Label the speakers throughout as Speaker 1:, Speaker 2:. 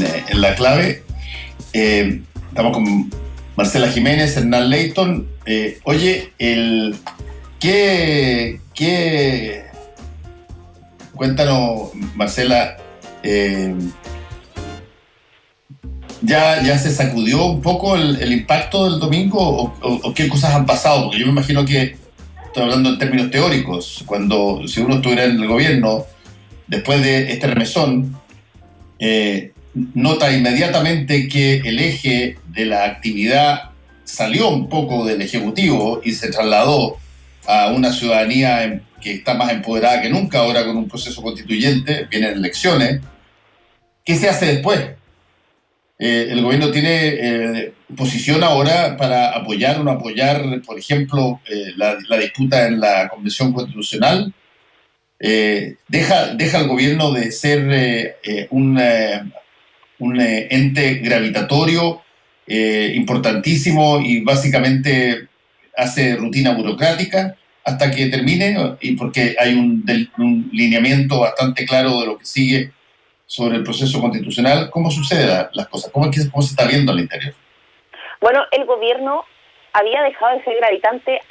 Speaker 1: en la clave. Estamos con Marcela Jiménez, Hernán Leyton. Oye, cuéntanos, Marcela, ¿ya se sacudió un poco el impacto del domingo o qué cosas han pasado? Porque yo me imagino que, estoy hablando en términos teóricos, si uno estuviera en el gobierno, después de este remesón, nota inmediatamente que el eje de la actividad salió un poco del Ejecutivo y se trasladó a una ciudadanía que está más empoderada que nunca ahora con un proceso constituyente, vienen elecciones. ¿Qué se hace después? El gobierno tiene posición ahora para apoyar o no apoyar, por ejemplo, la disputa en la Convención Constitucional. Deja al gobierno de ser un ente gravitatorio importantísimo y básicamente hace rutina burocrática hasta que termine, y porque hay un lineamiento bastante claro de lo que sigue sobre el proceso constitucional. ¿Cómo suceden las cosas? ¿Cómo se está viendo al interior?
Speaker 2: Bueno, el gobierno había dejado de ser gravitante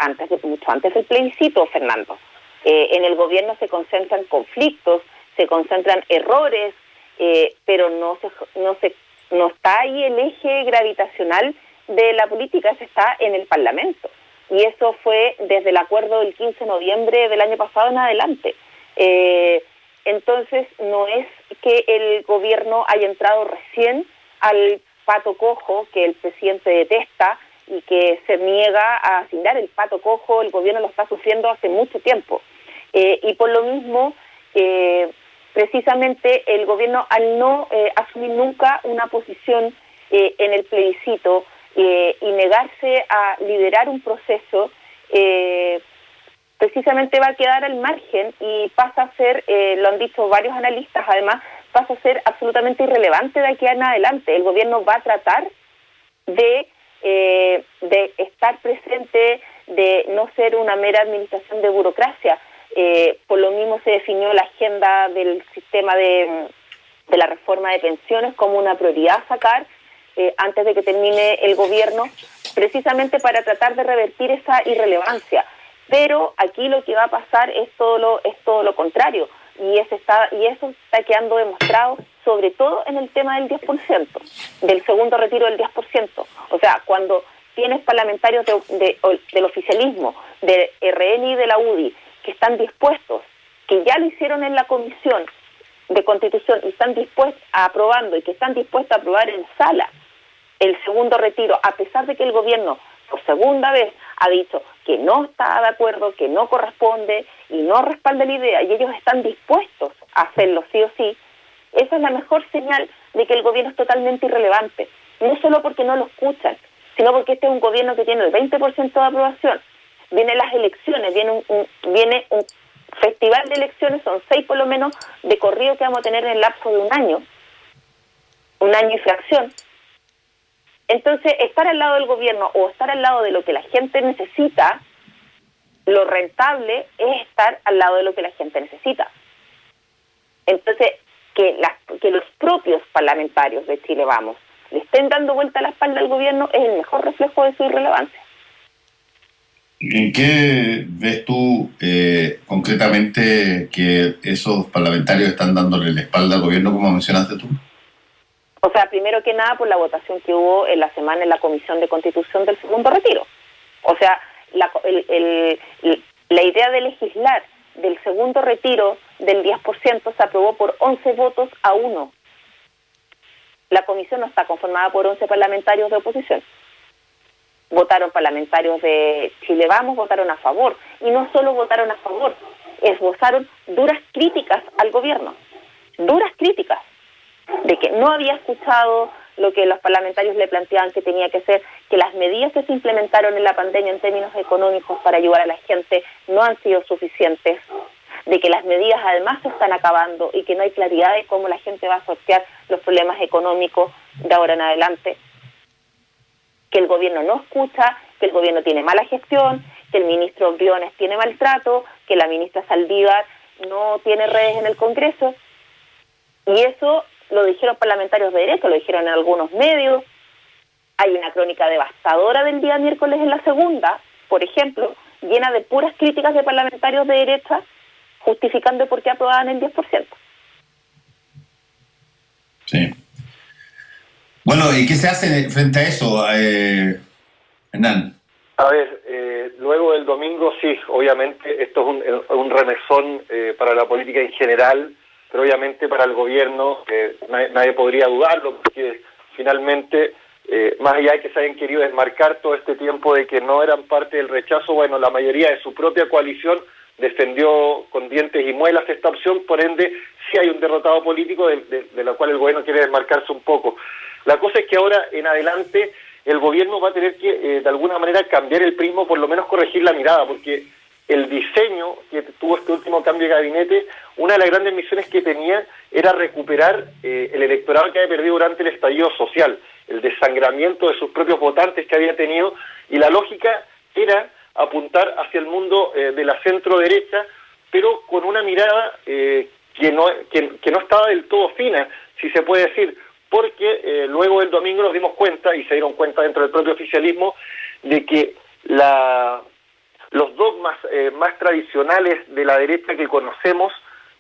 Speaker 2: mucho antes del plebiscito, Fernando. En el gobierno se concentran conflictos, se concentran errores, pero no está ahí el eje gravitacional de la política, se está en el Parlamento. Y eso fue desde el acuerdo del 15 de noviembre del año pasado en adelante. Entonces, no es que el gobierno haya entrado recién al pato cojo que el presidente detesta y que se niega a asignar. El pato cojo, el gobierno lo está sufriendo hace mucho tiempo. Y por lo mismo, precisamente el gobierno, al no asumir nunca una posición en el plebiscito y negarse a liderar un proceso, precisamente va a quedar al margen y pasa a ser, lo han dicho varios analistas, además, pasa a ser absolutamente irrelevante de aquí en adelante. El gobierno va a tratar de estar presente, de no ser una mera administración de burocracia. Por lo mismo se definió la agenda del sistema de la reforma de pensiones como una prioridad a sacar antes de que termine el gobierno, precisamente para tratar de revertir esa irrelevancia. Pero aquí lo que va a pasar es todo lo contrario, y eso está quedando demostrado, sobre todo en el tema del 10%, del segundo retiro del 10%. O sea, cuando tienes parlamentarios del oficialismo, de RN y de la UDI, que están dispuestos, que ya lo hicieron en la Comisión de Constitución y están dispuestos a aprobando y que están dispuestos a aprobar en sala el segundo retiro, a pesar de que el gobierno por segunda vez ha dicho que no está de acuerdo, que no corresponde y no respalda la idea, y ellos están dispuestos a hacerlo sí o sí, esa es la mejor señal de que el gobierno es totalmente irrelevante, no solo porque no lo escuchan, sino porque este es un gobierno que tiene el 20% de aprobación. Vienen las elecciones, viene un festival de elecciones, son 6 por lo menos de corrido que vamos a tener en el lapso de un año y fracción. Entonces, estar al lado del gobierno o estar al lado de lo que la gente necesita, lo rentable es estar al lado de lo que la gente necesita. Entonces, que los propios parlamentarios de Chile Vamos le estén dando vuelta a la espalda al gobierno es el mejor reflejo de su irrelevancia.
Speaker 1: ¿En qué ves tú concretamente que esos parlamentarios están dándole la espalda al gobierno, como mencionaste tú?
Speaker 2: O sea, primero que nada por la votación que hubo en la semana en la Comisión de Constitución del segundo retiro. O sea, la idea de legislar del segundo retiro del 10% se aprobó por 11 votos a 1. La comisión no está conformada por 11 parlamentarios de oposición. Votaron parlamentarios de Chile Vamos, votaron a favor. Y no solo votaron a favor, esbozaron duras críticas al gobierno. Duras críticas. De que no había escuchado lo que los parlamentarios le planteaban que tenía que ser, que las medidas que se implementaron en la pandemia en términos económicos para ayudar a la gente no han sido suficientes, de que las medidas además se están acabando y que no hay claridad de cómo la gente va a sortear los problemas económicos de ahora en adelante, que el gobierno no escucha, que el gobierno tiene mala gestión, que el ministro Briones tiene maltrato, que la ministra Saldívar no tiene redes en el Congreso, y eso lo dijeron parlamentarios de derecha, lo dijeron en algunos medios. Hay una crónica devastadora del día miércoles en La Segunda, por ejemplo, llena de puras críticas de parlamentarios de derecha, justificando por qué aprobaban el 10%.
Speaker 1: Sí. Bueno, ¿y qué se hace frente a eso, Hernán?
Speaker 3: A ver, luego del domingo, sí, obviamente esto es un remesón para la política en general, pero obviamente para el gobierno nadie podría dudarlo, porque finalmente, más allá de que se hayan querido desmarcar todo este tiempo de que no eran parte del rechazo, bueno, la mayoría de su propia coalición defendió con dientes y muelas esta opción, por ende sí hay un derrotado político de la cual el gobierno quiere desmarcarse un poco. La cosa es que ahora en adelante el gobierno va a tener que de alguna manera cambiar el prisma, por lo menos corregir la mirada, porque el diseño que tuvo este último cambio de gabinete, una de las grandes misiones que tenía era recuperar el electorado que había perdido durante el estallido social, el desangramiento de sus propios votantes que había tenido, y la lógica era apuntar hacia el mundo de la centro derecha, pero con una mirada que no estaba del todo fina, si se puede decir, porque luego del domingo nos dimos cuenta, y se dieron cuenta dentro del propio oficialismo, de que los dogmas más tradicionales de la derecha que conocemos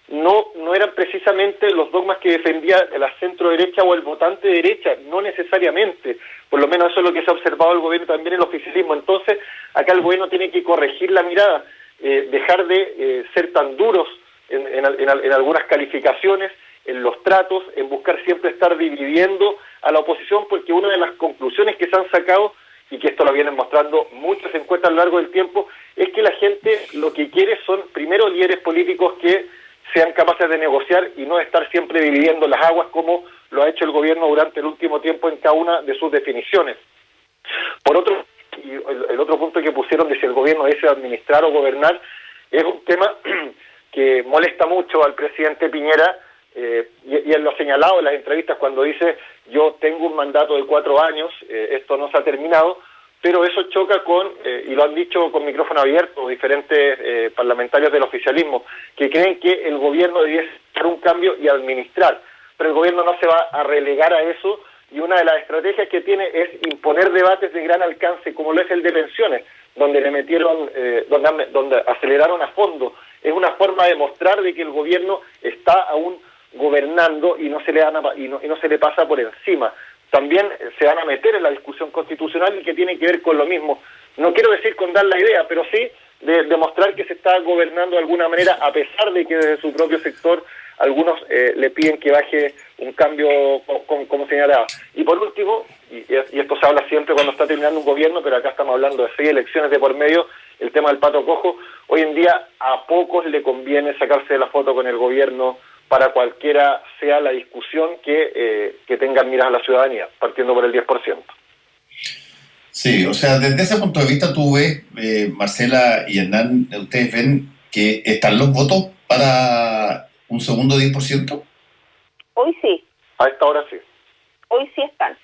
Speaker 3: no eran precisamente los dogmas que defendía la centro derecha o el votante de derecha, no necesariamente. Por lo menos eso es lo que se ha observado el gobierno también en el oficialismo. Entonces, acá el gobierno tiene que corregir la mirada, dejar de ser tan duros en algunas calificaciones, en los tratos, en buscar siempre estar dividiendo a la oposición, porque una de las conclusiones que se han sacado, y que esto lo vienen mostrando muchas encuestas a lo largo del tiempo, es que la gente lo que quiere son primero líderes políticos que sean capaces de negociar y no estar siempre dividiendo las aguas como lo ha hecho el gobierno durante el último tiempo en cada una de sus definiciones. Por otro, y el otro punto que pusieron de si el gobierno desea administrar o gobernar, es un tema que molesta mucho al presidente Piñera, y él lo ha señalado en las entrevistas cuando dice: yo tengo un mandato de 4 años, esto no se ha terminado, pero eso choca con, y lo han dicho con micrófono abierto diferentes parlamentarios del oficialismo, que creen que el gobierno debiese hacer un cambio y administrar, pero el gobierno no se va a relegar a eso, y una de las estrategias que tiene es imponer debates de gran alcance, como lo es el de pensiones, donde le metieron, donde aceleraron a fondo. Es una forma de mostrar de que el gobierno está aún gobernando y no se le pasa por encima. También se van a meter en la discusión constitucional y que tiene que ver con lo mismo. No quiero decir con dar la idea, pero sí de demostrar que se está gobernando de alguna manera, a pesar de que desde su propio sector algunos le piden que baje un cambio como señalaba. Y por último, y esto se habla siempre cuando está terminando un gobierno, pero acá estamos hablando de 6 elecciones de por medio, el tema del pato cojo. Hoy en día a pocos le conviene sacarse de la foto con el gobierno para cualquiera sea la discusión que tengan miras a la ciudadanía, partiendo por el 10%.
Speaker 1: Sí, o sea, desde ese punto de vista tú ves, Marcela y Hernán, ¿ustedes ven que están los votos para un segundo 10%?
Speaker 2: Hoy sí.
Speaker 3: A esta hora sí.
Speaker 2: Hoy sí están.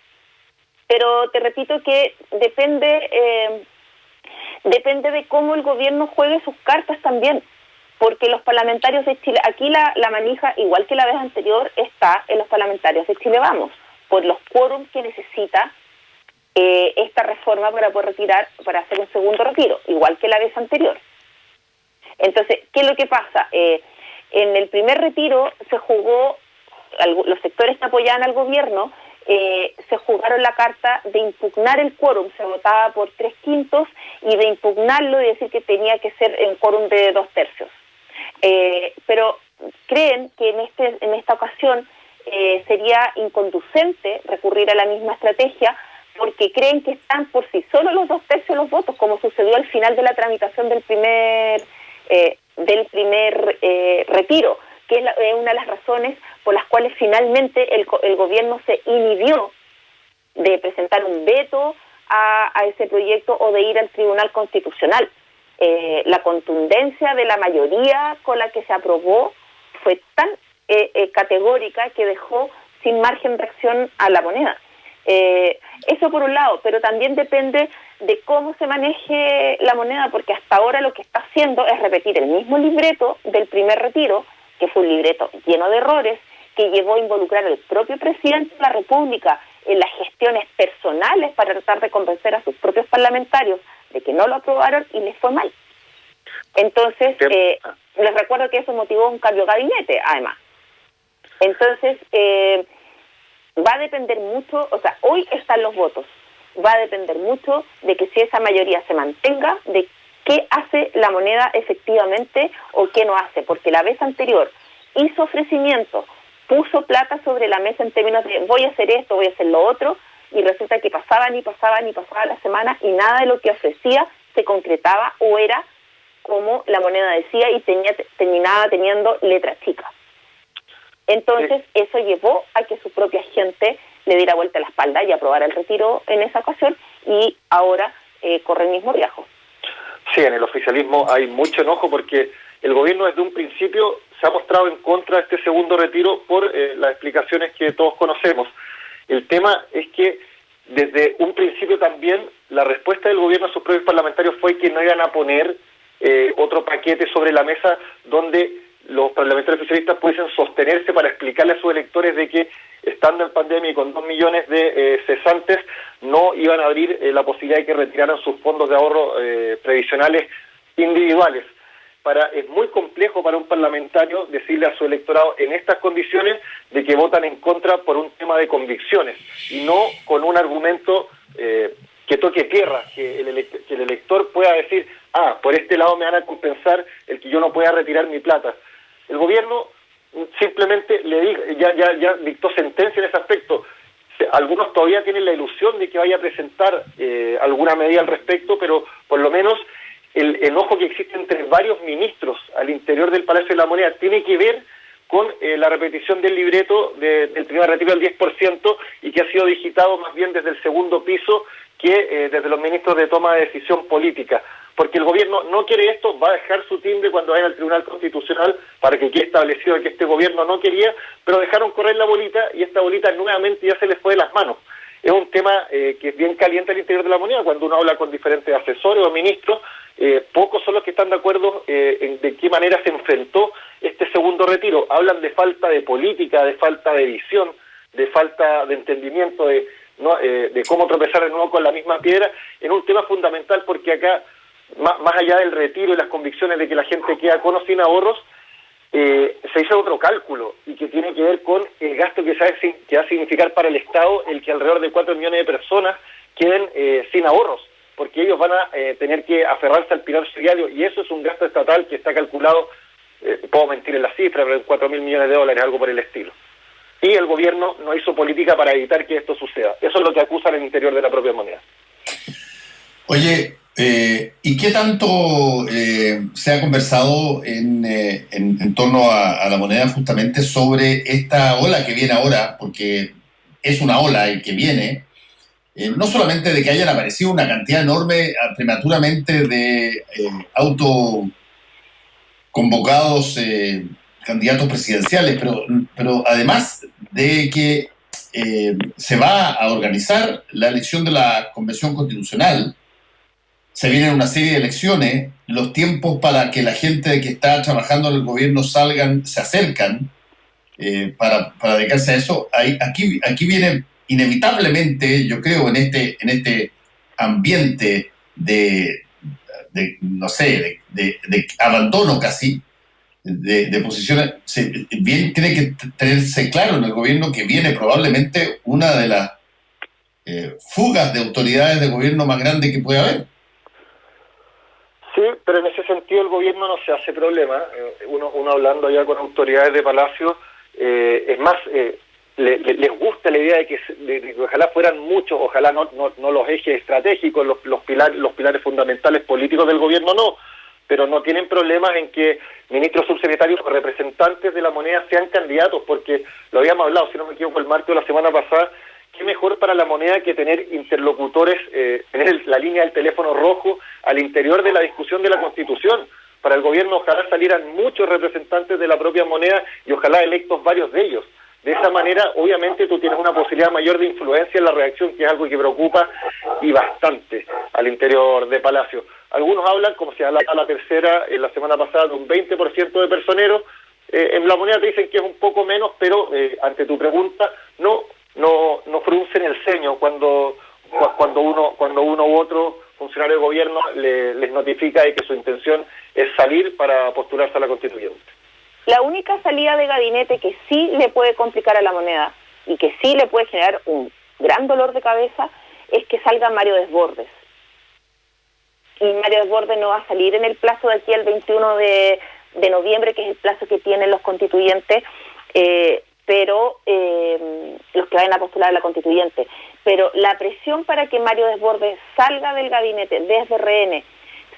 Speaker 2: Pero te repito que depende de cómo el gobierno juegue sus cartas también. Porque los parlamentarios de Chile, aquí la manija, igual que la vez anterior, está en los parlamentarios de Chile Vamos, por los quórums que necesita esta reforma para poder para hacer un segundo retiro, igual que la vez anterior. Entonces, ¿qué es lo que pasa? En el primer retiro se jugó, los sectores que apoyaban al gobierno se jugaron la carta de impugnar el quórum, se votaba por 3/5 y de impugnarlo y decir que tenía que ser en quórum de 2/3. Pero creen que en esta ocasión sería inconducente recurrir a la misma estrategia, porque creen que están por sí solos los 2/3 de los votos, como sucedió al final de la tramitación del primer retiro, que es una de las razones por las cuales finalmente el gobierno se inhibió de presentar un veto a ese proyecto o de ir al Tribunal Constitucional. La contundencia de la mayoría con la que se aprobó fue tan categórica que dejó sin margen de acción a la moneda. Eso por un lado, pero también depende de cómo se maneje la moneda, porque hasta ahora lo que está haciendo es repetir el mismo libreto del primer retiro, que fue un libreto lleno de errores, que llevó a involucrar al propio presidente de la República en las gestiones personales para tratar de convencer a sus propios parlamentarios de que no lo aprobaron y les fue mal. Entonces, les recuerdo que eso motivó un cambio de gabinete, además. Entonces, va a depender mucho, o sea, hoy están los votos, va a depender mucho de que si esa mayoría se mantenga, de qué hace la moneda efectivamente o qué no hace, porque la vez anterior hizo ofrecimientos, puso plata sobre la mesa en términos de voy a hacer esto, voy a hacer lo otro, y resulta que pasaba la semana y nada de lo que ofrecía se concretaba o era como la moneda decía y terminaba teniendo letra chica. Entonces eso llevó a que su propia gente le diera vuelta a la espalda y aprobara el retiro en esa ocasión y ahora corre el mismo riesgo.
Speaker 3: Sí, en el oficialismo hay mucho enojo porque el gobierno desde un principio se ha mostrado en contra de este segundo retiro por las explicaciones que todos conocemos. El tema es que desde un principio también la respuesta del gobierno a sus propios parlamentarios fue que no iban a poner otro paquete sobre la mesa donde los parlamentarios oficialistas pudiesen sostenerse para explicarle a sus electores de que estando en pandemia y con 2 millones de cesantes no iban a abrir la posibilidad de que retiraran sus fondos de ahorro previsionales individuales. Es muy complejo para un parlamentario decirle a su electorado en estas condiciones de que votan en contra por un tema de convicciones y no con un argumento que toque tierra, que el elector pueda decir, por este lado me van a compensar el que yo no pueda retirar mi plata. El gobierno simplemente ya dictó sentencia en ese aspecto. Algunos todavía tienen la ilusión de que vaya a presentar alguna medida al respecto, pero por lo menos el enojo que existe entre varios ministros al interior del Palacio de la Moneda tiene que ver con la repetición del libreto del primer retiro del 10% y que ha sido digitado más bien desde el segundo piso que desde los ministros de toma de decisión política. Porque el gobierno no quiere esto, va a dejar su timbre cuando vaya al Tribunal Constitucional para que quede establecido que este gobierno no quería, pero dejaron correr la bolita y esta bolita nuevamente ya se les fue de las manos. Es un tema que es bien caliente al interior de la moneda. Cuando uno habla con diferentes asesores o ministros, pocos son los que están de acuerdo en de qué manera se enfrentó este segundo retiro. Hablan de falta de política, de falta de visión, de falta de entendimiento, de cómo tropezar de nuevo con la misma piedra, en un tema fundamental porque acá, más allá del retiro y las convicciones de que la gente queda con o sin ahorros, se hizo otro cálculo y que tiene que ver con el gasto que va a significar para el Estado el que alrededor de 4 millones de personas queden sin ahorros, porque ellos van a tener que aferrarse al pilar solidario y eso es un gasto estatal que está calculado, puedo mentir en la cifra, pero en 4.000 millones de dólares, algo por el estilo. Y el gobierno no hizo política para evitar que esto suceda. Eso es lo que acusan en el interior de la propia moneda.
Speaker 1: Oye, ¿y qué tanto se ha conversado en torno a la moneda justamente sobre esta ola que viene ahora? Porque es una ola y que viene, no solamente de que hayan aparecido una cantidad enorme prematuramente de autoconvocados candidatos presidenciales, pero además de que se va a organizar la elección de la Convención Constitucional. Se vienen una serie de elecciones, los tiempos para que la gente que está trabajando en el gobierno se acercan para dedicarse a eso. Aquí viene inevitablemente, yo creo, en este ambiente de abandono casi, de posiciones, tiene que tenerse claro en el gobierno que viene probablemente una de las fugas de autoridades de gobierno más grande que puede haber.
Speaker 3: Sí, pero en ese sentido el gobierno no se hace problema. Uno hablando ya con autoridades de Palacio, es más, les gusta la idea de que ojalá fueran muchos, ojalá no los ejes estratégicos, los pilares fundamentales políticos del gobierno no, pero no tienen problemas en que ministros, subsecretarios o representantes de la moneda sean candidatos, porque lo habíamos hablado, si no me equivoco, el martes de la semana pasada. Qué mejor para la moneda que tener interlocutores, tener la línea del teléfono rojo al interior de la discusión de la Constitución. Para el gobierno ojalá salieran muchos representantes de la propia moneda y ojalá electos varios de ellos. De esa manera, obviamente, tú tienes una posibilidad mayor de influencia en la reacción, que es algo que preocupa y bastante al interior de Palacio. Algunos hablan, como se hablaba la tercera en la semana pasada, de un 20% de personeros, En la moneda te dicen que es un poco menos, pero ante tu pregunta, no fruncen el ceño cuando uno u otro funcionario de gobierno les notifica de que su intención es salir para postularse a la constituyente.
Speaker 2: La única salida de gabinete que sí le puede complicar a la moneda y que sí le puede generar un gran dolor de cabeza es que salga Mario Desbordes. Y Mario Desbordes no va a salir en el plazo de aquí al 21 de noviembre, que es el plazo que tienen los constituyentes, pero los que vayan a postular a la constituyente. Pero la presión para que Mario Desbordes salga del gabinete, desde RN,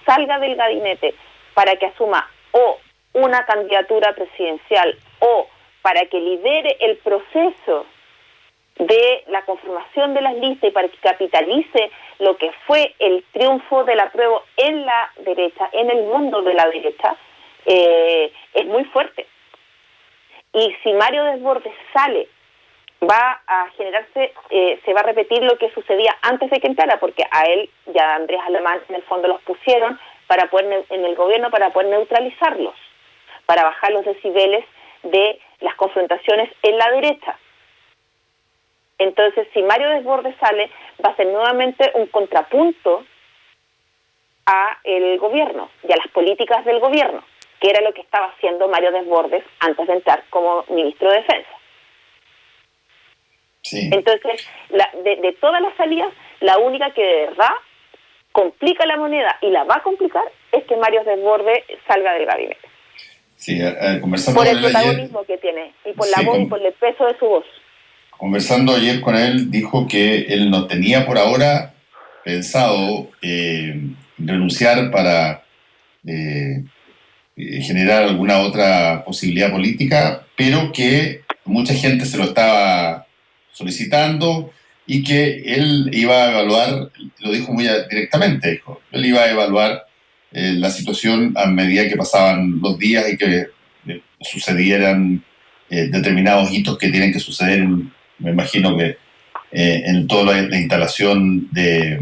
Speaker 2: salga del gabinete para que asuma o una candidatura presidencial o para que lidere el proceso de la conformación de las listas y para que capitalice lo que fue el triunfo del apruebo en la derecha, en el mundo de la derecha, es muy fuerte. Y si Mario Desbordes sale, va a generarse, se va a repetir lo que sucedía antes de que entrara, porque a él ya Andrés Alemán en el fondo los pusieron para poder en el gobierno para poder neutralizarlos, para bajar los decibeles de las confrontaciones en la derecha. Entonces, si Mario Desbordes sale, va a ser nuevamente un contrapunto a el gobierno y a las políticas del gobierno, que era lo que estaba haciendo Mario Desbordes antes de entrar como ministro de Defensa.
Speaker 1: Sí.
Speaker 2: Entonces, de todas las salidas, la única que de verdad complica la moneda y la va a complicar es que Mario Desbordes salga del gabinete.
Speaker 1: Sí, conversando
Speaker 2: por
Speaker 1: con
Speaker 2: el
Speaker 1: él
Speaker 2: protagonismo
Speaker 1: ayer,
Speaker 2: que tiene y por la voz y por el peso de su voz.
Speaker 1: conversando ayer con él, dijo que él no tenía por ahora pensado renunciar para generar alguna otra posibilidad política, pero que mucha gente se lo estaba solicitando y que él iba a evaluar, lo dijo muy directamente, dijo, él iba a evaluar la situación a medida que pasaban los días y que sucedieran determinados hitos que tienen que suceder, me imagino que en toda la instalación de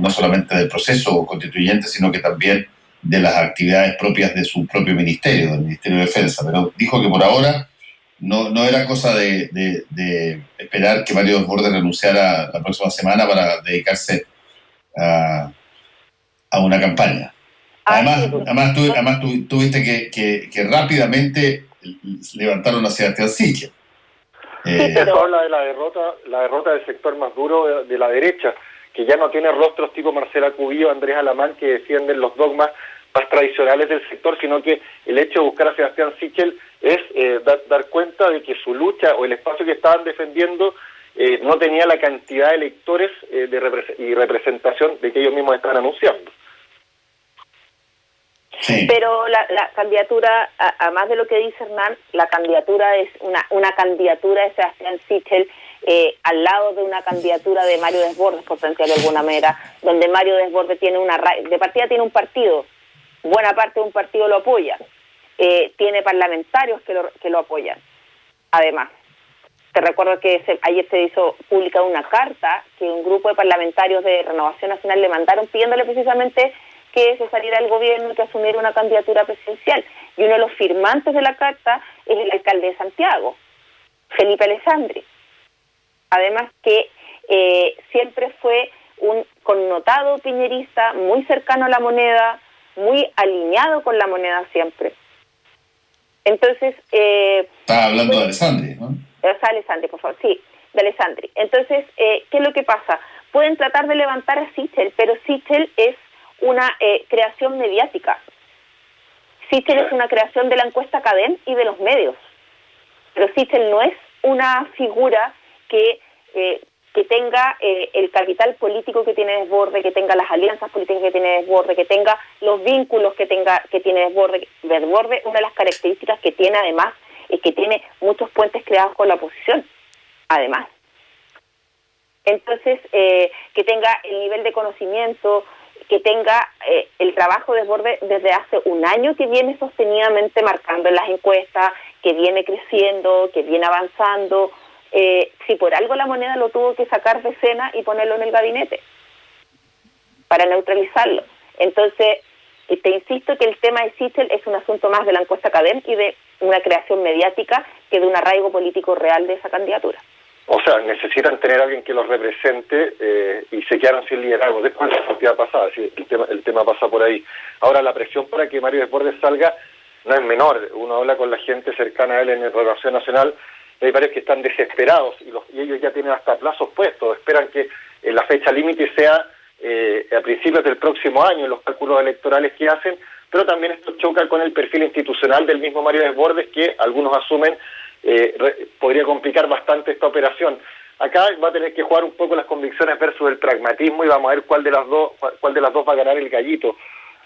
Speaker 1: no solamente del proceso constituyente, sino que también de las actividades propias de su propio ministerio, del Ministerio de Defensa. Pero dijo que por ahora no era cosa de esperar que Mario Desbordes renunciara la próxima semana para dedicarse a una campaña. Además tuviste que rápidamente levantaron a Sebastián Sichel.
Speaker 3: Eso habla de la derrota del sector más duro de la derecha, que ya no tiene rostros tipo Marcela Cubillo, Andrés Alamán, que defienden los dogmas más tradicionales del sector, sino que el hecho de buscar a Sebastián Sichel es dar cuenta de que su lucha o el espacio que estaban defendiendo no tenía la cantidad de electores y representación de que ellos mismos estaban anunciando.
Speaker 1: Sí.
Speaker 2: Pero la candidatura, a más de lo que dice Hernán, la candidatura es una candidatura de Sebastián Sichel al lado de una candidatura de Mario Desbordes, por plantearlo de alguna manera, donde Mario Desbordes tiene de partida tiene un partido, buena parte de un partido lo apoya, tiene parlamentarios que lo apoyan. Además, te recuerdo que ayer se hizo pública una carta que un grupo de parlamentarios de Renovación Nacional le mandaron pidiéndole precisamente que se saliera del gobierno y que asumiera una candidatura presidencial. Y uno de los firmantes de la carta es el alcalde de Santiago, Felipe Alessandri. Además que siempre fue un connotado piñerista, muy cercano a la moneda, muy alineado con la moneda siempre. Entonces...
Speaker 1: Estaba hablando de Alessandri, ¿no?
Speaker 2: Alessandri, por favor, sí, de Alessandri. Entonces, ¿qué es lo que pasa? Pueden tratar de levantar a Sichel, pero Sichel es una creación mediática. Sichel es una creación de la encuesta Cadem y de los medios. Pero Sichel no es una figura que tenga el capital político que tiene Desbordes, que tenga las alianzas políticas que tiene Desbordes, que tenga los vínculos que tiene Desbordes. Desbordes, una de las características que tiene además es que tiene muchos puentes creados con la oposición, además. Entonces, que tenga el nivel de conocimiento, que tenga el trabajo de Desbordes desde hace un año que viene sostenidamente marcando en las encuestas, que viene creciendo, que viene avanzando. Si por algo la moneda lo tuvo que sacar de escena y ponerlo en el gabinete para neutralizarlo. Entonces, te insisto que el tema de Sichel es un asunto más de la encuesta Cadem y de una creación mediática que de un arraigo político real de esa candidatura.
Speaker 3: O sea, necesitan tener a alguien que los represente y se quedaron sin liderazgo después de la partida pasada, sí, el tema pasa por ahí. Ahora, la presión para que Mario Desbordes salga no es menor. Uno habla con la gente cercana a él en Renovación Nacional, hay varios que están desesperados y ellos ya tienen hasta plazos puestos, esperan que la fecha límite sea a principios del próximo año en los cálculos electorales que hacen, pero también esto choca con el perfil institucional del mismo Mario Desbordes, que algunos asumen podría complicar bastante esta operación. Acá va a tener que jugar un poco las convicciones versus el pragmatismo y vamos a ver cuál de las dos va a ganar el gallito.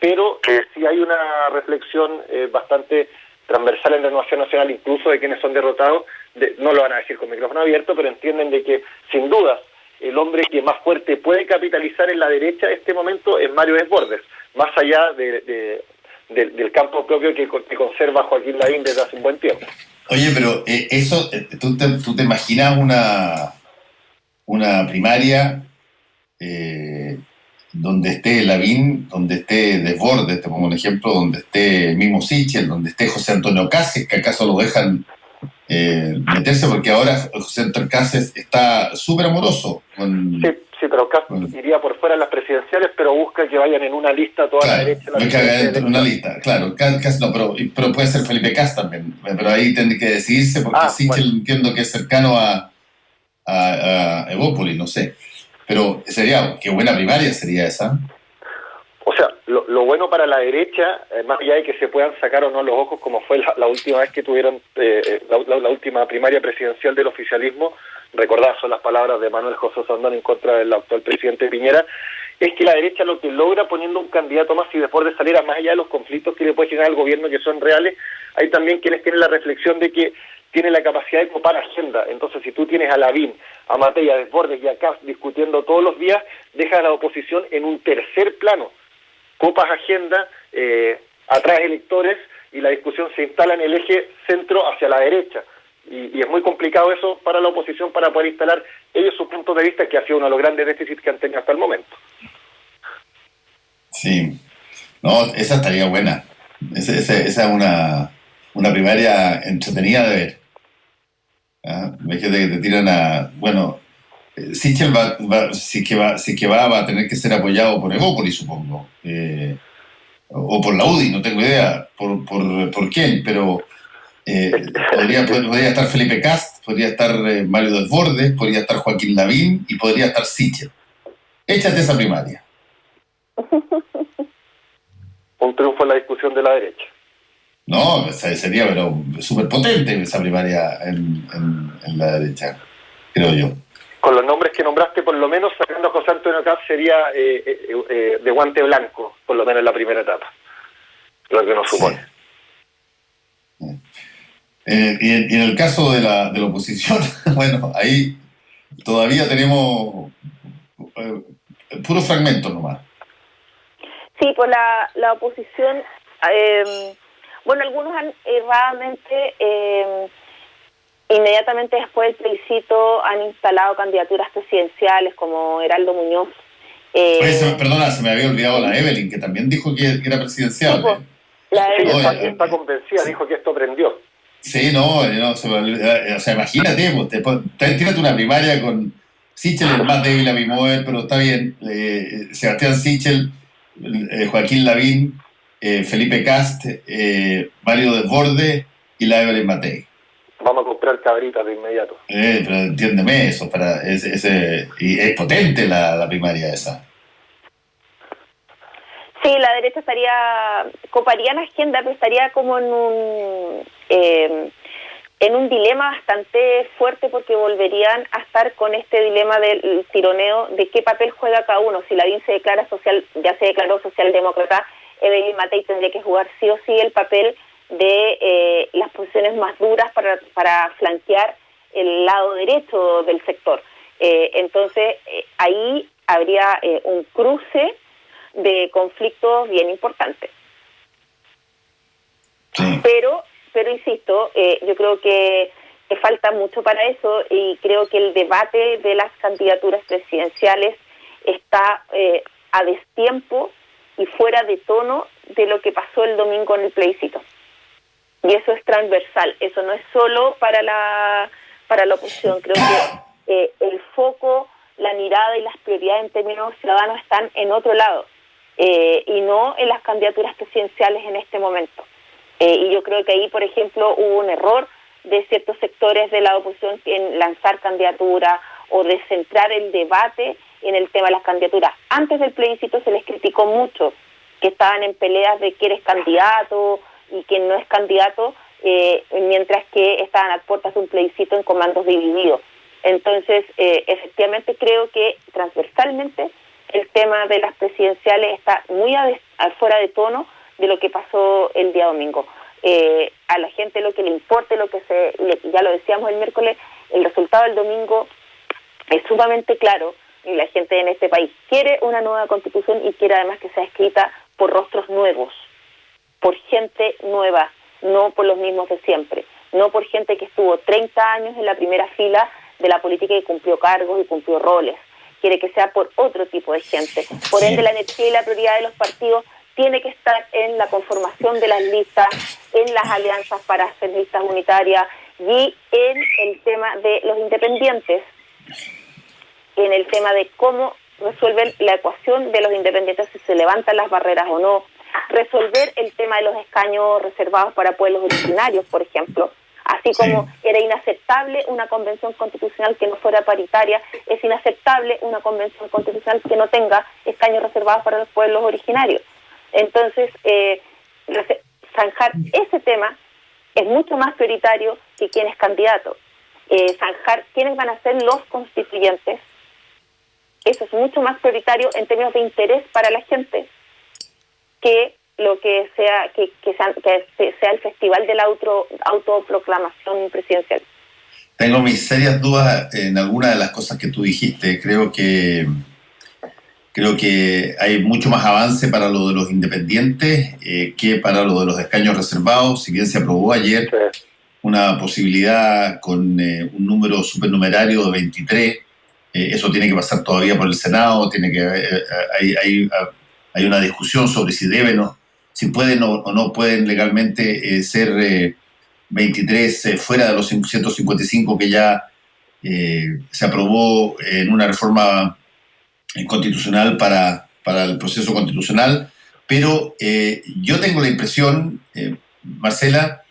Speaker 3: Pero sí hay una reflexión bastante transversal en Renovación Nacional, incluso de quienes son derrotados, no lo van a decir con micrófono abierto, pero entienden de que sin dudas el hombre que más fuerte puede capitalizar en la derecha en este momento es Mario Desbordes, más allá del campo propio que conserva Joaquín Lavín desde hace un buen tiempo.
Speaker 1: Oye, pero eso, ¿tú te imaginas una primaria donde esté Lavín, donde esté Desbordes, te pongo un ejemplo, donde esté el mismo Sichel, donde esté José Antonio Cáceres, que acaso lo dejan meterse, porque ahora José Antonio Cáceres está súper amoroso con...
Speaker 3: Sí, pero Cáceres iría por fuera en las presidenciales, pero busca que vayan en una lista toda la derecha.
Speaker 1: Que haga en una lista, claro. No, pero puede ser Felipe Cast también, pero ahí tendría que decidirse, porque Sichel entiendo que es cercano a Evópolis, no sé. Pero qué buena primaria sería esa.
Speaker 3: O sea, lo bueno para la derecha, más allá de que se puedan sacar o no los ojos, como fue la última vez que tuvieron la última primaria presidencial del oficialismo, recordad, son las palabras de Manuel José Sandón en contra del actual presidente Piñera, es que la derecha lo que logra poniendo un candidato más y después de salir más allá de los conflictos que le puede generar al gobierno que son reales, hay también quienes tienen la reflexión de que tiene la capacidad de copar agenda. Entonces, si tú tienes a Lavín, a Matei, a Desbordes y a Kast discutiendo todos los días, dejas a la oposición en un tercer plano. Copas agenda, atraes electores y la discusión se instala en el eje centro hacia la derecha. Y es muy complicado eso para la oposición para poder instalar ellos su punto de vista, que ha sido uno de los grandes déficits que han tenido hasta el momento.
Speaker 1: Sí. No, esa estaría buena. Esa es una primaria entretenida de ver. Ves que te tiran a... Bueno, Sichel va a tener que ser apoyado por Evópolis, supongo. O por la UDI, no tengo idea por quién, pero podría estar Felipe Cast, podría estar Mario Desbordes, podría estar Joaquín Lavín y podría estar Sichel. Échate esa primaria.
Speaker 3: Un triunfo en la discusión de la derecha.
Speaker 1: No, sería pero súper potente esa primaria en la derecha, creo yo.
Speaker 3: Con los nombres que nombraste, por lo menos sacando a José Antonio Cast sería de guante blanco, por lo menos en la primera etapa, lo que nos supone.
Speaker 1: Sí. Y en el caso de la oposición, bueno, ahí todavía tenemos puros fragmentos nomás.
Speaker 2: Sí, pues la oposición, bueno, algunos han erradamente, inmediatamente después del plebiscito, han instalado candidaturas presidenciales como Heraldo Muñoz.
Speaker 1: Perdona, se me había olvidado la Evelyn, que también dijo que era presidencial.
Speaker 2: Sí, pues, la Evelyn
Speaker 3: está convencida, dijo que esto prendió.
Speaker 1: Sí, no, o sea, imagínate, tírate una primaria con Sichel, el más débil a mi mover, pero está bien. Sebastián Sichel, Joaquín Lavín, Felipe Cast, Mario Desbordes y la Evelyn Matei.
Speaker 3: Vamos a comprar cabritas de inmediato.
Speaker 1: Pero entiéndeme eso, y es potente la primaria esa.
Speaker 2: Sí, la derecha coparía la agenda, pero estaría como en un dilema bastante fuerte, porque volverían a estar con este dilema del tironeo de qué papel juega cada uno. Si Lavín se declaró socialdemócrata, Evelyn Matei tendría que jugar sí o sí el papel de las posiciones más duras para flanquear el lado derecho del sector. Entonces, ahí habría un cruce de conflictos bien importantes.
Speaker 1: Sí.
Speaker 2: Pero insisto, yo creo que falta mucho para eso, y creo que el debate de las candidaturas presidenciales está a destiempo y fuera de tono de lo que pasó el domingo en el plebiscito. Y eso es transversal, eso no es solo para la oposición. Creo que el foco, la mirada y las prioridades en términos ciudadanos están en otro lado, y no en las candidaturas presidenciales en este momento. Y yo creo que ahí, por ejemplo, hubo un error de ciertos sectores de la oposición en lanzar candidaturas o de centrar el debate en el tema de las candidaturas. Antes del plebiscito se les criticó mucho que estaban en peleas de quién es candidato y quién no es candidato, mientras que estaban a puertas de un plebiscito en comandos divididos. Entonces, efectivamente creo que transversalmente el tema de las presidenciales está muy fuera de tono de lo que pasó el día domingo. A la gente lo que le importe, ya lo decíamos el miércoles, el resultado del domingo es sumamente claro, y la gente en este país quiere una nueva constitución y quiere además que sea escrita por rostros nuevos, por gente nueva, no por los mismos de siempre, no por gente que estuvo 30 años en la primera fila de la política y cumplió cargos y cumplió roles. Quiere que sea por otro tipo de gente. Por ende, la energía y la prioridad de los partidos tiene que estar en la conformación de las listas, en las alianzas para hacer listas unitarias y en el tema de los independientes, en el tema de cómo resuelven la ecuación de los independientes, si se levantan las barreras o no, resolver el tema de los escaños reservados para pueblos originarios, por ejemplo. Así como era inaceptable una convención constitucional que no fuera paritaria, es inaceptable una convención constitucional que no tenga escaños reservados para los pueblos originarios. Entonces, zanjar ese tema es mucho más prioritario que quién es candidato. Zanjar quiénes van a ser los constituyentes, eso es mucho más prioritario en términos de interés para la gente que lo que sea que sea el festival de la autoproclamación presidencial.
Speaker 1: Tengo mis serias dudas en algunas de las cosas que tú dijiste. Creo que hay mucho más avance para lo de los independientes que para lo de los escaños reservados. Si bien se aprobó ayer una posibilidad con un número supernumerario de 23, eso tiene que pasar todavía por el Senado. Hay una discusión sobre si deben si pueden o no pueden legalmente ser 23 fuera de los 155 que ya se aprobó en una reforma constitucional para el proceso constitucional. Pero yo tengo la impresión, Marcela,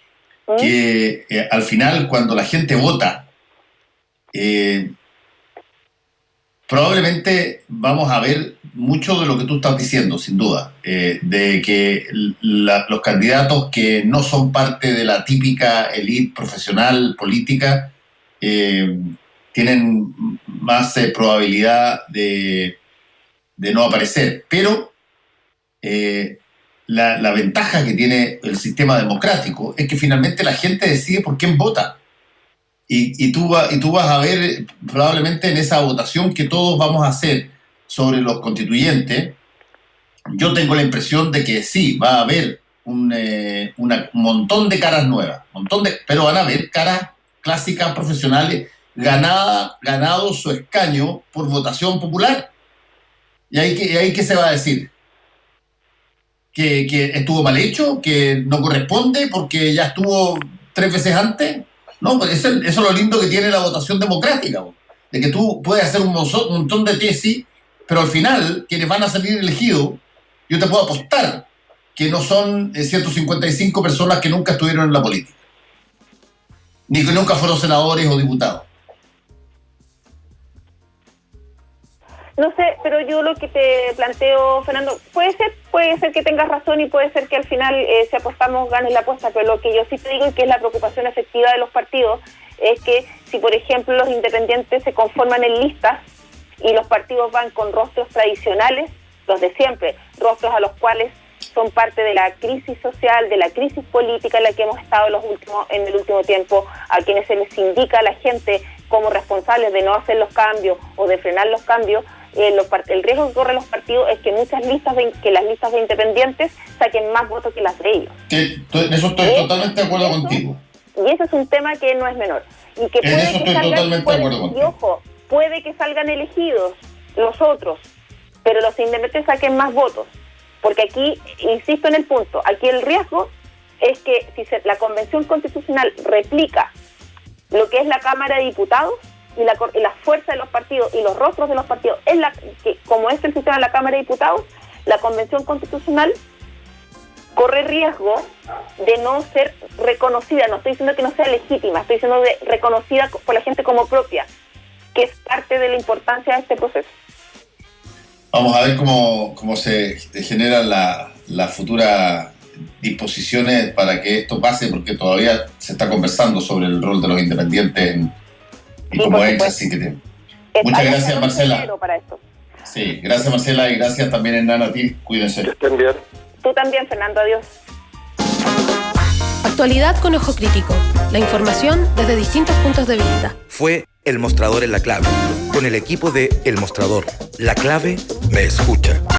Speaker 1: que al final cuando la gente vota, probablemente vamos a ver mucho de lo que tú estás diciendo, sin duda, de que los candidatos que no son parte de la típica élite profesional política tienen más probabilidad de no aparecer. Pero la ventaja que tiene el sistema democrático es que finalmente la gente decide por quién vota. Y tú vas a ver probablemente en esa votación que todos vamos a hacer sobre los constituyentes, yo tengo la impresión de que sí, va a haber un montón de caras nuevas, pero van a haber caras clásicas profesionales ganado su escaño por votación popular. ¿Y ahí qué se va a decir? ¿Que estuvo mal hecho? ¿Que no corresponde porque ya estuvo 3 veces antes? No, pues eso es lo lindo que tiene la votación democrática, de que tú puedes hacer un montón de tesis, pero al final, quienes van a salir elegidos, yo te puedo apostar que no son 155 personas que nunca estuvieron en la política, ni que nunca fueron senadores o diputados.
Speaker 2: No sé, pero yo lo que te planteo, Fernando, puede ser que tengas razón y puede ser que al final, si apostamos, ganes la apuesta, pero lo que yo sí te digo y que es la preocupación efectiva de los partidos es que si, por ejemplo, los independientes se conforman en listas y los partidos van con rostros tradicionales, los de siempre, rostros a los cuales son parte de la crisis social, de la crisis política en la que hemos estado en el último tiempo, a quienes se les indica a la gente como responsables de no hacer los cambios o de frenar los cambios, el riesgo que corren los partidos es que las listas de independientes saquen más votos que las de ellos.
Speaker 1: En eso estoy totalmente de acuerdo contigo.
Speaker 2: Y ese es un tema que no es menor. Y que puede que salgan elegidos los otros, pero los independientes saquen más votos. Porque aquí, insisto en el punto, aquí el riesgo es que si la Convención Constitucional replica lo que es la Cámara de Diputados y la fuerza de los partidos y los rostros de los partidos, como es el sistema de la Cámara de Diputados, la Convención Constitucional corre riesgo de no ser reconocida. No estoy diciendo que no sea legítima, estoy diciendo reconocida por la gente como propia, que es parte de la importancia de este proceso.
Speaker 1: Vamos a ver cómo se generan las futuras disposiciones para que esto pase, porque todavía se está conversando sobre el rol de los independientes y cómo es, así que muchas gracias, Marcela.
Speaker 2: Para esto.
Speaker 1: Sí, gracias, Marcela, y gracias también, Hernán, a ti. Cuídense.
Speaker 3: Que estén bien.
Speaker 2: Tú también, Fernando, adiós.
Speaker 4: Actualidad con ojo crítico. La información desde distintos puntos de vista.
Speaker 5: Fue El Mostrador en la Clave, con el equipo de El Mostrador. La Clave me escucha.